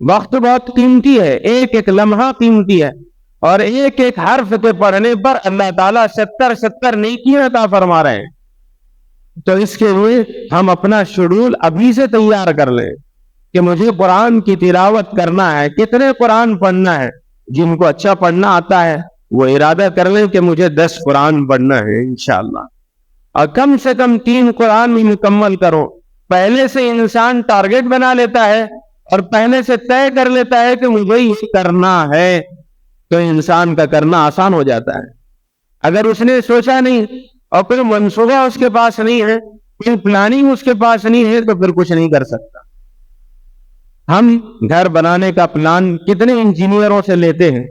وقت بہت قیمتی ہے، ایک ایک لمحہ قیمتی ہے، اور ایک ایک حرف کے پڑھنے پر اللہ تعالیٰ 70 نیکیاں عطا فرما رہے ہیں۔ تو اس کے لیے ہم اپنا شیڈول ابھی سے تیار کر لیں کہ مجھے قرآن کی تلاوت کرنا ہے، کتنے قرآن پڑھنا ہے۔ جن کو اچھا پڑھنا آتا ہے وہ ارادہ کر لیں کہ مجھے 10 قرآن پڑھنا ہے انشاءاللہ، اور کم سے کم 3 قرآن بھی مکمل کرو۔ پہلے سے انسان ٹارگٹ بنا لیتا ہے اور پہلے سے طے کر لیتا ہے کہ مجھے یہ کرنا ہے، تو انسان کا کرنا آسان ہو جاتا ہے۔ اگر اس نے سوچا نہیں اور پھر منصوبہ اس کے پاس نہیں ہے، پھر پلاننگ اس کے پاس نہیں ہے، تو پھر کچھ نہیں کر سکتا۔ ہم گھر بنانے کا پلان کتنے انجینئروں سے لیتے ہیں۔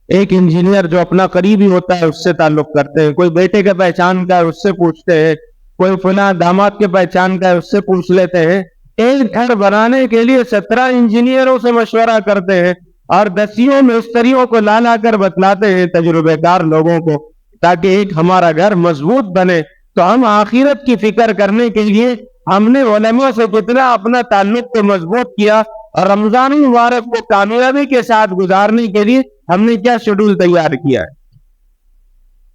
ایک انجینئر جو اپنا قریبی ہوتا ہے اس سے تعلق کرتے ہیں، کوئی بیٹے کے پہچان کا ہے اس سے پوچھتے ہیں، کوئی فلاں داماد کے پہچان کا ہے اس سے پوچھ لیتے ہیں۔ ایک گھر بنانے کے لیے 17 انجینئروں سے مشورہ کرتے ہیں، اور 10 مستریوں کو لا لا کر بتلاتے ہیں، تجربے کار لوگوں کو، تاکہ ایک ہمارا گھر مضبوط بنے۔ تو ہم آخرت کی فکر کرنے کے لیے ہم نے علماء سے کتنا اپنا تعلق کو مضبوط کیا، اور رمضان مبارک کو کامیابی کے ساتھ گزارنے کے لیے ہم نے کیا شیڈول تیار کیا ہے،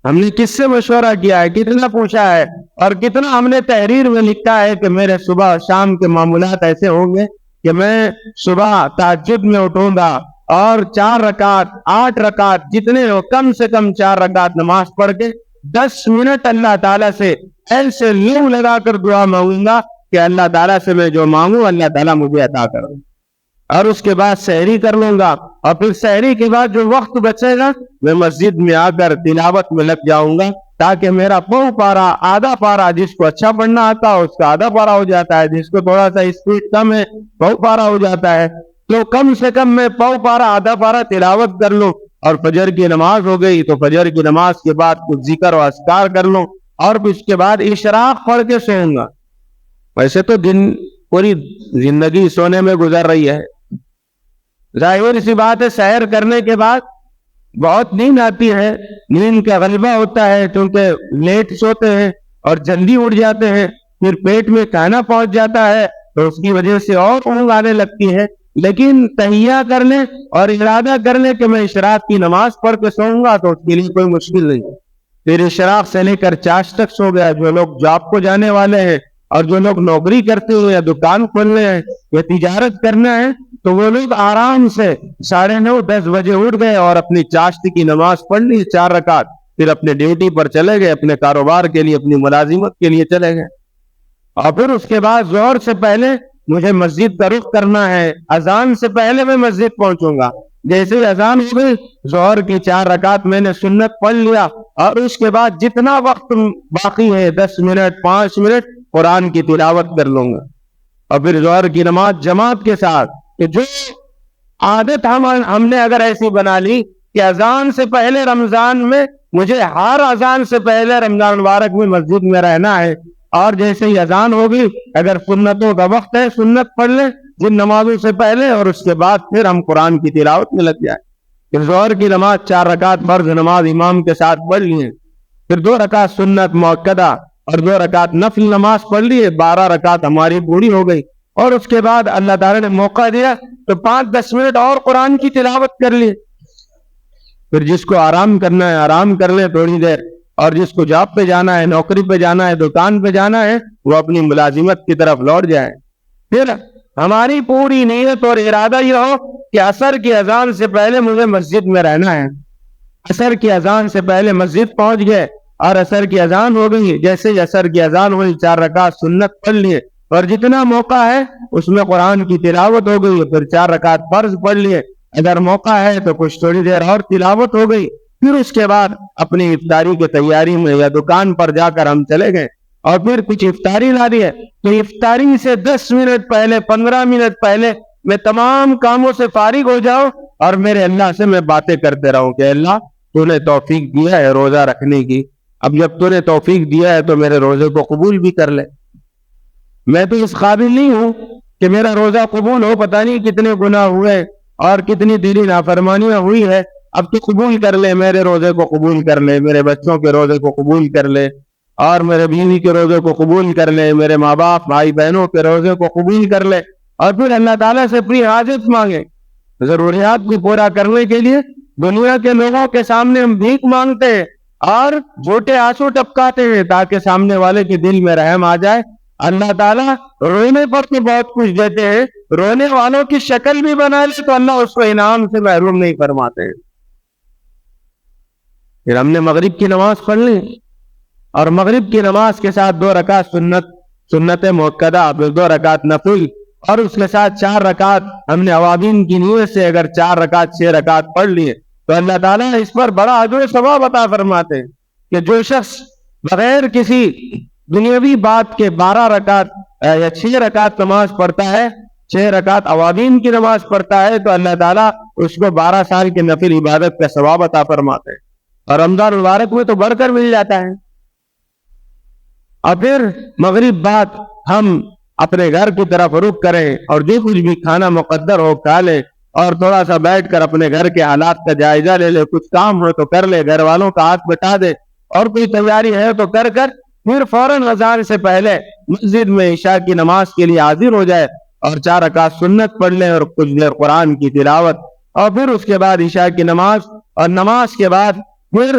ہم نے کس سے مشورہ کیا ہے، کتنا پوچھا ہے، اور کتنا ہم نے تحریر میں لکھا ہے کہ میرے صبح شام کے معمولات ایسے ہوں گے کہ میں صبح تہجد میں اٹھوں گا اور 4 رکعت 8 رکعت جتنے ہو، کم سے کم 4 رکعت نماز پڑھ کے 10 منٹ اللہ تعالیٰ سے ایسے لو لگا کر دعا مانگوں گا کہ اللہ تعالیٰ سے میں جو مانگوں اللہ تعالیٰ مجھے عطا کرے، اور اس کے بعد سحری کر لوں گا، اور پھر سحری کے بعد جو وقت بچے گا میں مسجد میں آ کر تلاوت میں لگ جاؤں گا، تاکہ میرا پاؤں پارا آدھا پارا، جس کو اچھا پڑھنا آتا ہے اس کا آدھا پارا ہو جاتا ہے، جس کو تھوڑا سا اسپیڈ کم ہے پاؤں پارا ہو جاتا ہے، تو کم سے کم میں پاؤں پارا آدھا پارا تلاوت کر لوں۔ اور فجر کی نماز ہو گئی تو فجر کی نماز کے بعد کچھ ذکر و اذکار کر لوں، اور پھر اس کے بعد اشراق پڑھ کے سوؤں گا۔ ویسے تو دن پوری زندگی سونے میں گزر رہی ہے، ظاہر سی بات ہے سحر کرنے کے بعد بہت نیند آتی ہے، نیند کا غلبہ ہوتا ہے کیونکہ لیٹ سوتے ہیں اور جلدی اٹھ جاتے ہیں، پھر پیٹ میں کھانا پہنچ جاتا ہے تو اس کی وجہ سے اور اونگ آنے لگتی ہے۔ لیکن تہیہ کر لیں اور ارادہ کر لیں کہ میں اشراق کی نماز پڑھ کے سوؤں گا تو اس کے لیے کوئی مشکل نہیں ہے۔ پھر اشراق سے لے کر چاش تک سو گیا، جو لوگ جاب کو جانے والے ہیں اور جو لوگ نوکری کرتے ہوئے یا دکان کھولنے ہیں یا تجارت کرنا ہے، تو وہ لوگ آرام سے 9:30 10 بجے اٹھ گئے اور اپنی چاشت کی نماز پڑھ لی 4 رکعت، پھر اپنے ڈیوٹی پر چلے گئے، اپنے کاروبار کے لیے اپنی ملازمت کے لیے چلے گئے۔ اور پھر اس کے بعد ظہر سے پہلے مجھے مسجد کا رخ کرنا ہے، اذان سے پہلے میں مسجد پہنچوں گا۔ جیسے ہی اذان ہو گئی ظہر کی 4 رکعت میں نے سنت پڑھ لیا، اور اس کے بعد جتنا وقت باقی ہے 10 منٹ 5 منٹ قرآن کی تلاوت کر لوں گا، اور پھر ظہر کی نماز جماعت کے ساتھ۔ کہ جو عادت ہم نے اگر ایسی بنا لی کہ اذان سے پہلے رمضان میں مجھے ہر اذان سے پہلے رمضان مبارک میں مسجد میں رہنا ہے، اور جیسے ہی اذان ہوگی اگر سنتوں کا وقت ہے سنت پڑھ لیں جن نمازوں سے پہلے، اور اس کے بعد پھر ہم قرآن کی تلاوت میں لگ جائیں۔ پھر ظہر کی نماز 4 رکعت فرض نماز امام کے ساتھ پڑھ لیے، پھر 2 رکعت سنت مؤکدہ اور 2 رکعت نفل نماز پڑھ لیے، 12 رکعت ہماری پوری ہو گئی۔ اور اس کے بعد اللہ تعالیٰ نے موقع دیا تو 5-10 منٹ اور قرآن کی تلاوت کر لی۔ پھر جس کو آرام کرنا ہے آرام کر لیں تھوڑی دیر، اور جس کو جاب پہ جانا ہے نوکری پہ جانا ہے دکان پہ جانا ہے وہ اپنی ملازمت کی طرف لوٹ جائے۔ پھر ہماری پوری نیت اور ارادہ یہ ہو کہ عصر کی اذان سے پہلے مجھے مسجد میں رہنا ہے۔ عصر کی اذان سے پہلے مسجد پہنچ گئے اور عصر کی اذان ہو گئی، جیسے ہی عصر کی اذان ہوئی 4 رکعت سنت پڑھ لیے، اور جتنا موقع ہے اس میں قرآن کی تلاوت ہو گئی، پھر 4 رکعت فرض پڑھ لیے، اگر موقع ہے تو کچھ تھوڑی دیر اور تلاوت ہو گئی۔ پھر اس کے بعد اپنی افطاری کی تیاری میں یا دکان پر جا کر ہم چلے گئے اور پھر کچھ افطاری لا دی ہے، تو افطاری سے 10 منٹ پہلے 15 منٹ پہلے میں تمام کاموں سے فارغ ہو جاؤں اور میرے اللہ سے میں باتیں کرتے رہوں کہ اللہ تو نے توفیق دیا ہے روزہ رکھنے کی، اب جب تو نے توفیق دیا ہے تو میرے روزے کو قبول بھی کر لے۔ میں تو اس قابل نہیں ہوں کہ میرا روزہ قبول ہو، پتہ نہیں کتنے گناہ ہوئے اور کتنی دلی نافرمانیاں ہوئی ہے، اب تو قبول کر لے، میرے روزے کو قبول کر لے، میرے بچوں کے روزے کو قبول کر لے، اور میرے بیوی کے روزے کو قبول کر لے، میرے ماں باپ بھائی بہنوں کے روزے کو قبول کر لے۔ اور پھر اللہ تعالیٰ سے اپنی حاجت مانگے. ضروریات کو پورا کرنے کے لیے دنیا کے لوگوں کے سامنے ہم بھیک مانگتے ہیں اور جھوٹے آنسو ٹپکاتے ہیں تاکہ سامنے والے کے دل میں رحم آ جائے. اللہ تعالیٰ رونے پر تو بہت کچھ دیتے ہیں, رونے والوں کی شکل بھی بنا لے تو اللہ اس کو انعام سے محروم نہیں فرماتے ہیں. پھر ہم نے مغرب کی نماز پڑھ لی اور مغرب کی نماز کے ساتھ 2 رکعت سنت مؤکدہ, 2 رکعت نفل, اور اس کے ساتھ 4 رکعت ہم نے اوابین کی نیت سے اگر 4 رکعت 6 رکعت پڑھ لیے تو اللہ تعالیٰ اس پر بڑا اجر و ثواب عطا فرماتے ہیں کہ جو شخص بغیر کسی دنیاوی بات کے 12 رکعت یا 6 رکعت نماز پڑھتا ہے, 6 رکعت اوابین کی نماز پڑھتا ہے, تو اللہ تعالیٰ اس کو 12 سال کی نفل عبادت کا ثواب عطا فرماتے ہیں. اور رمضان مبارک میں تو بڑھ کر مل جاتا ہے. اور پھر مغرب بعد ہم اپنے گھر کی طرف رخ کریں اور جو کچھ بھی کھانا مقدر ہو کھا لیں اور تھوڑا سا بیٹھ کر اپنے گھر کے حالات کا جائزہ لے لے, کچھ کام ہو تو کر لے, گھر والوں کا ہاتھ بٹا دے, اور کوئی تیاری ہے تو کر پھر فوراً اذان سے پہلے مسجد میں عشاء کی نماز کے لیے حاضر ہو جائے اور 4 رکعت سنت پڑھ لیں اور کچھ دیر قرآن کی تلاوت, اور پھر اس کے بعد عشاء کی نماز, اور نماز کے بعد پھر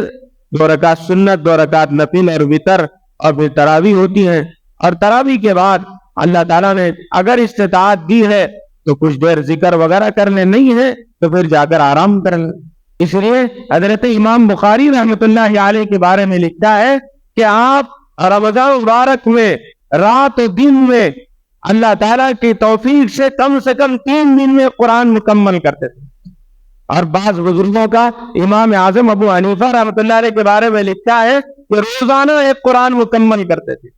2 رکعت سنت, 2 رکعت نفل اور وتر, اور پھر تراویح ہوتی ہے. اور تراویح کے بعد اللہ تعالیٰ نے اگر استطاعت دی ہے تو کچھ دیر ذکر وغیرہ کر لیں, نہیں ہے تو پھر جا کر آرام کر لیں. اس لیے حضرت امام بخاری رحمۃ اللہ علیہ کے بارے میں لکھتا ہے کہ آپ رمضان مبارک میں رات و دن میں اللہ تعالیٰ کی توفیق سے کم 3 دن میں قرآن مکمل کرتے تھے. اور بعض بزرگوں کا امام اعظم ابو حنیفہ رحمۃ اللہ علیہ کے بارے میں لکھتا ہے کہ روزانہ ایک قرآن مکمل کرتے تھے,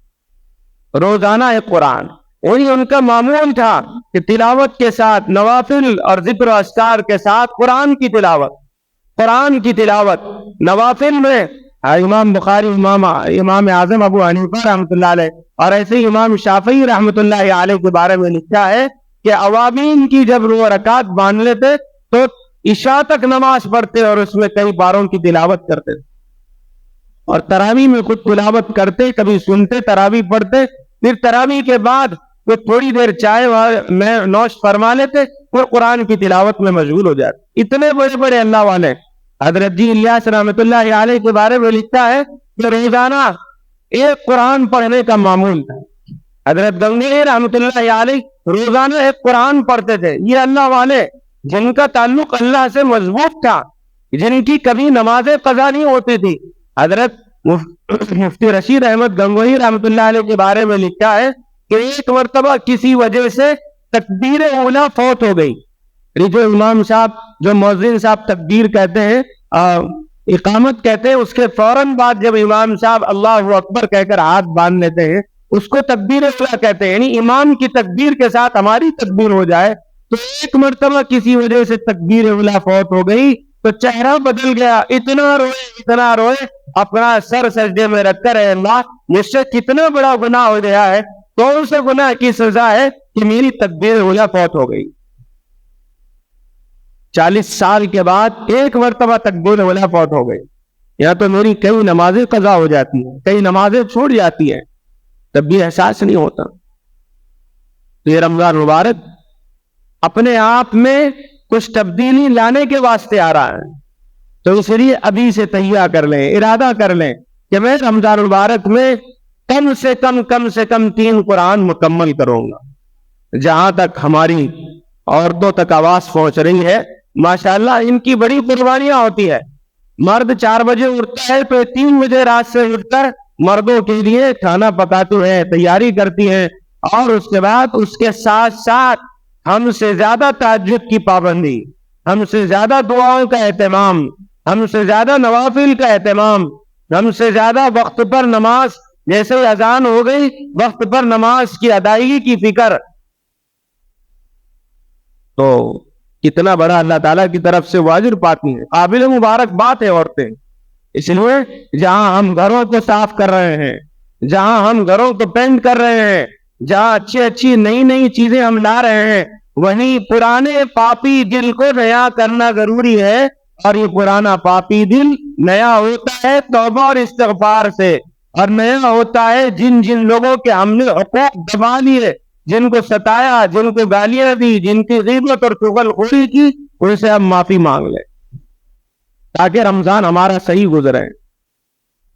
روزانہ ایک قرآن. وہی ان کا معمول تھا کہ تلاوت کے ساتھ نوافل اور ذکر و اذکار کے ساتھ قرآن کی تلاوت نوافل میں امام بخاری, امام اعظم ابو حنیفہ رحمۃ اللہ علیہ, اور ایسے ہی امام شافعی رحمۃ اللہ علیہ کے بارے میں لکھا ہے کہ اوابین کی جب 2 رکعت باندھ لیتے تو عشاء تک نماز پڑھتے اور اس میں کئی باروں کی تلاوت کرتے, اور تراویح میں خود تلاوت کرتے, کبھی سنتے, تراویح پڑھتے, پھر تراویح کے بعد وہ تھوڑی دیر چائے میں نوش فرما لیتے, پھر قرآن کی تلاوت میں مشغول ہو جاتے. اتنے بڑے بڑے اللہ والے. حضرت جی الیاس رحمۃ اللہ علیہ کے بارے میں لکھتا ہے کہ روزانہ ایک قرآن پڑھنے کا معمول تھا. حضرت گنگوہی رحمۃ اللہ علیہ روزانہ ایک قرآن پڑھتے تھے. یہ اللہ والے جن کا تعلق اللہ سے مضبوط تھا, جن کی کبھی نمازیں قضا نہیں ہوتی تھی. حضرت مفتی رشید احمد گنگوہی رحمۃ اللہ علیہ کے بارے میں لکھا ہے کہ ایک مرتبہ کسی وجہ سے تکبیر اولیٰ فوت ہو گئی. جو امام صاحب, جو مؤذن صاحب تکبیر کہتے ہیں, اقامت کہتے ہیں, اس کے فوراً بعد جب امام صاحب اللہ اکبر کہہ کر ہاتھ باندھ لیتے ہیں اس کو تکبیر اولیٰ کہتے ہیں. یعنی امام کی تکبیر کے ساتھ ہماری تکبیر ہو جائے. تو ایک مرتبہ کسی وجہ سے تکبیر اولیٰ فوت ہو گئی تو چہرہ بدل گیا, اتنا روئے, اپنا سر سجدے میں رکھ کر, اے اللہ مجھ سے کتنا بڑا گناہ ہو گیا ہے, کون سے گناہ کی سزا ہے کہ میری تکبیر اولیٰ فوت ہو گئی. 40 سال کے بعد ایک مرتبہ تکبیر اولیٰ فوت ہو گئی. یا تو میری کئی نمازیں قضا ہو جاتی ہیں, کئی نمازیں چھوڑ جاتی ہیں, تب بھی احساس نہیں ہوتا. تو یہ رمضان مبارک اپنے آپ میں کچھ تبدیلی لانے کے واسطے آ رہا ہے. تو اس لیے ابھی سے تہیا کر لیں, ارادہ کر لیں کہ میں رمضان مبارک میں کم سے کم 3 قرآن مکمل کروں گا. جہاں تک ہماری عورتوں تک آواز پہنچ رہی ہے, ماشاءاللہ ان کی بڑی قربانیاں ہوتی ہے. مرد 4 بجے اٹھتا ہے, پھر 3 بجے رات سے اٹھ کر مردوں کے لیے کھانا پکاتی ہیں, تیاری کرتی ہیں, اور اس کے بعد اس کے ساتھ ساتھ ہم سے زیادہ تہجد کی پابندی, ہم سے زیادہ دعاؤں کا اہتمام, ہم سے زیادہ نوافل کا اہتمام, ہم سے زیادہ وقت پر نماز, جیسے اذان ہو گئی وقت پر نماز کی ادائیگی کی فکر. تو کتنا بڑا اللہ تعالیٰ کی طرف سے واجر پاتی ہیں, قابل مبارک بات ہے عورتیں. اس لیے جہاں ہم گھروں کو صاف کر رہے ہیں, جہاں ہم گھروں کو پینٹ کر رہے ہیں, جہاں اچھی نئی چیزیں ہم لا رہے ہیں, وہیں پرانے پاپی دل کو نیا کرنا ضروری ہے. اور یہ پرانا پاپی دل نیا ہوتا ہے توبہ اور استغفار سے, اور نیا ہوتا ہے جن لوگوں کے ہم نے حقوق دبا لیے جن کو ستایا، جن کو گالیاں دی، جن کی غیبت اور چغل خوری کی، ان سے ہم معافی مانگ لیں تاکہ رمضان ہمارا صحیح گزرے۔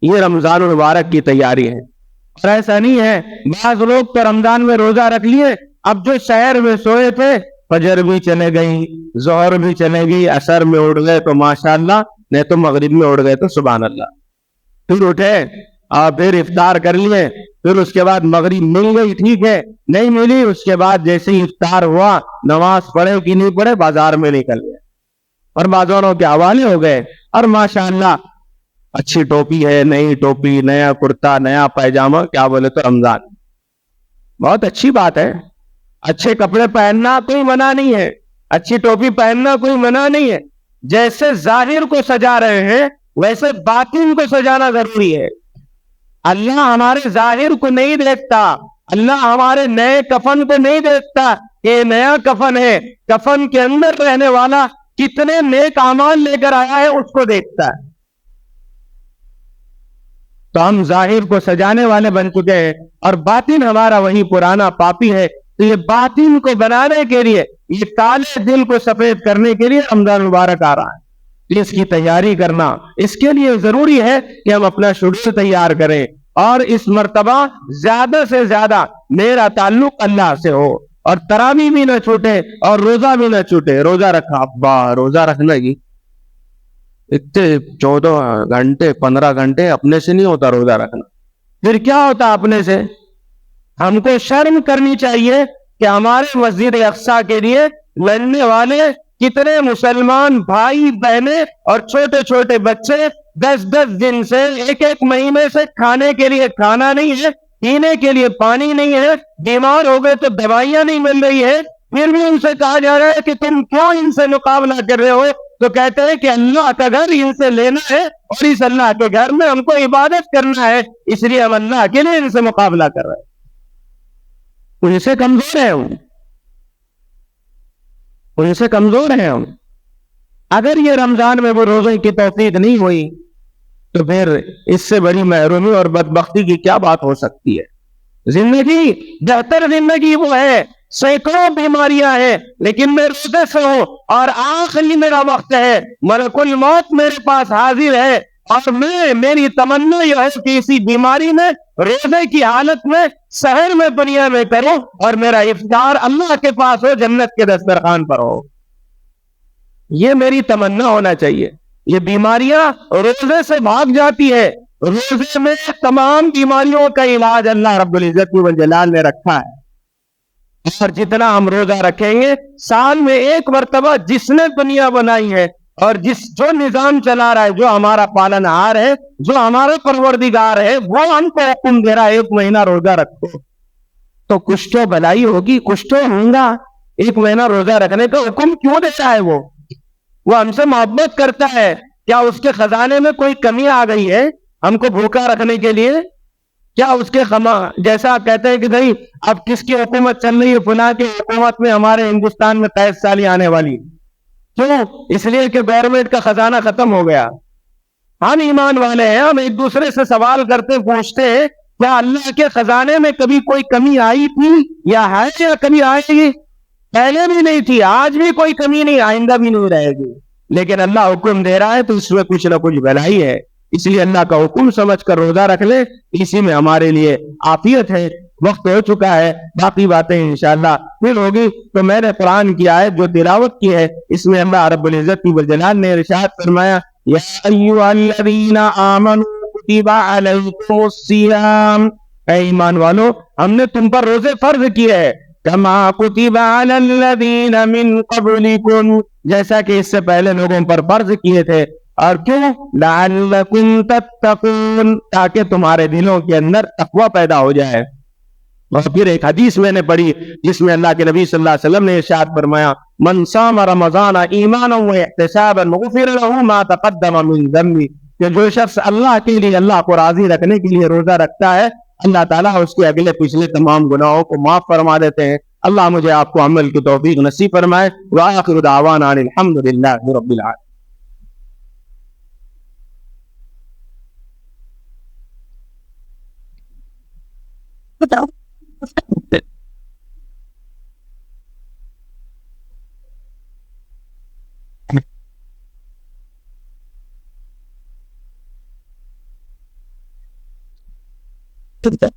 یہ رمضان المبارک کی تیاری ہے۔ اور ایسا نہیں ہے، بعض لوگ تو رمضان میں روزہ رکھ لیے، اب جو شہر میں سوئے تھے فجر بھی چلے گئی، ظہر بھی چلے گئی، عصر میں اٹھ گئے تو ماشاءاللہ، نہیں تو مغرب میں اٹھ گئے تو سبحان اللہ، پھر اٹھے اور پھر افطار کر لیے، پھر اس کے بعد مغرب مل گئی ٹھیک ہے، نہیں ملی اس کے بعد جیسے ہی افطار ہوا، نماز پڑھے کہ نہیں پڑھے، بازار میں نکل گئے اور بازاروں کے حوالے ہو گئے، اور ماشاءاللہ اچھی ٹوپی ہے، نئی ٹوپی، نیا کرتا، نیا پیجامہ، کیا بولے تو رمضان، بہت اچھی بات ہے، اچھے کپڑے پہننا کوئی منع نہیں ہے، اچھی ٹوپی پہننا کوئی منع نہیں ہے، جیسے ظاہر کو سجا رہے ہیں ویسے باطن کو سجانا ضروری ہے۔ اللہ ہمارے ظاہر کو نہیں دیکھتا، اللہ ہمارے نئے کفن کو نہیں دیکھتا کہ نیا کفن ہے، کفن کے اندر رہنے والا کتنے نیک اعمال لے کر آیا ہے اس کو دیکھتا ہے۔ تو ہم ظاہر کو سجانے والے بن چکے ہیں اور باطن ہمارا وہی پرانا پاپی ہے، تو یہ باطن کو بنانے کے لیے، یہ کالے دل کو سفید کرنے کے لیے رمضان مبارک آ رہا ہے، اس کی تیاری کرنا، اس کے لیے ضروری ہے کہ ہم اپنا شیڈول تیار کریں، اور اس مرتبہ زیادہ سے زیادہ میرا تعلق اللہ سے ہو، اور تراویح بھی نہ چھوٹے اور روزہ بھی نہ چھوٹے۔ روزہ رکھا، ابا روزہ رکھنا ہی اتنے 14 گھنٹے 15 گھنٹے اپنے سے نہیں ہوتا روزہ رکھنا، پھر کیا ہوتا اپنے سے؟ ہم کو شرم کرنی چاہیے کہ ہمارے مسجد اقصیٰ کے لیے لڑنے والے کتنے مسلمان بھائی بہنیں اور چھوٹے چھوٹے بچے 10 دن سے، ایک مہینے سے کھانے کے لیے کھانا نہیں ہے، پینے کے لیے پانی نہیں ہے، بیمار ہو گئے تو دوائیاں نہیں مل رہی ہے، پھر بھی ان سے کہا جا رہا ہے کہ تم کیوں ان سے مقابلہ کر رہے ہو؟ تو کہتے ہیں کہ اللہ کا گھر ان سے لینا ہے، اور اس اللہ کے گھر میں ہم کو عبادت کرنا ہے، اس لیے ہم اللہ کے لیے ان سے مقابلہ کر رہے ہیں۔ ان سے کمزور ہیں ہم، ان سے کمزور ہیں ہم۔ اگر یہ رمضان میں وہ روزے کی توفیق نہیں ہوئی تو پھر اس سے بڑی محرومی اور بدبختی کی کیا بات ہو سکتی ہے؟ زندگی، بہتر زندگی وہ ہے، سینکڑوں بیماریاں ہیں لیکن میں روزے سے ہوں، اور آخری میرا وقت ہے، ملک الموت میرے پاس حاضر ہے، اور میری تمنا یہ ہے کہ اسی بیماری میں، روزے کی حالت میں، سحر میں دنیا میں کروں، اور میرا افطار اللہ کے پاس ہو، جنت کے دسترخوان پر ہو۔ یہ میری تمنا ہونا چاہیے۔ یہ بیماریاں روزے سے بھاگ جاتی ہے، روزے میں تمام بیماریوں کا علاج اللہ رب العزت والجلال نے رکھا ہے، اور جتنا ہم روزہ رکھیں گے، سال میں ایک مرتبہ جس نے دنیا بنائی ہے اور جو نظام چلا رہا ہے، جو ہمارا پالنہار ہے، جو ہمارا پروردگار ہے، وہ ہم کو حکم دے رہا ہے 1 مہینہ روزہ رکھو، تو کچھ تو بھلائی ہوگی، کچھ تو ہوگا۔ 1 مہینہ روزہ رکھنے کا حکم کیوں دیتا ہے؟ وہ ہم سے محبت کرتا ہے، کیا اس کے خزانے میں کوئی کمی آ گئی ہے ہم کو بھوکا رکھنے کے لیے؟ کیا اس کے جیسا آپ کہتے ہیں کہ نہیں اب کس کی حکومت چل رہی ہے، فلاں کی حکومت میں ہمارے ہندوستان میں 23 سالی آنے والی، کیوں؟ اس لیے کہ گورنمنٹ کا خزانہ ختم ہو گیا۔ ہم ایمان والے ہیں، ہم ایک دوسرے سے سوال کرتے پوچھتے ہیں کیا اللہ کے خزانے میں کبھی کوئی کمی آئی تھی یا ہے، یا کمی آئے گی؟ پہلے بھی نہیں تھی، آج بھی کوئی کمی نہیں، آئندہ بھی نہیں رہے گی، لیکن اللہ حکم دے رہا ہے تو اس میں کچھ نہ کچھ بھلائی ہے، اس لیے اللہ کا حکم سمجھ کر روزہ رکھ لے، اسی میں ہمارے لیے عافیت ہے۔ وقت ہو چکا ہے، باقی باتیں انشاءاللہ پھر ہوگی۔ تو میں نے قرآن کی آیت جو تلاوت کی ہے، اس میں اللہ رب العزت والجلال نے ارشاد فرمایا، یا ایھا الذین آمنوا کتب علیکم الصیام، اے ایمان والو ہم نے تم پر روزے فرض کیے ہیں، کما کتب علی الذین من قبلکم، جیسا کہ اس سے پہلے لوگوں پر فرض کیے تھے، اور کیوں؟ لعلکم تتقون، تاکہ تمہارے دلوں کے اندر تقوی پیدا ہو جائے۔ اور پھر ایک حدیث میں نے پڑھی جس میں اللہ کے نبی صلی اللہ علیہ وسلم نے ارشاد فرمایا، من صام رمضان ایمانا واحتسابا غفر له ما تقدم من ذنبه، کہ جو شخص اللہ کے لیے، اللہ کو راضی رکھنے کے لیے روزہ رکھتا ہے، اللہ تعالیٰ اس کے اگلے پچھلے تمام گناہوں کو معاف فرما دیتے ہیں۔ اللہ مجھے آپ کو عمل کی توفیق نصیب فرمائے۔ وآخر دعوانا ان الحمد للہ رب العالمین۔ ٹھیک ہے.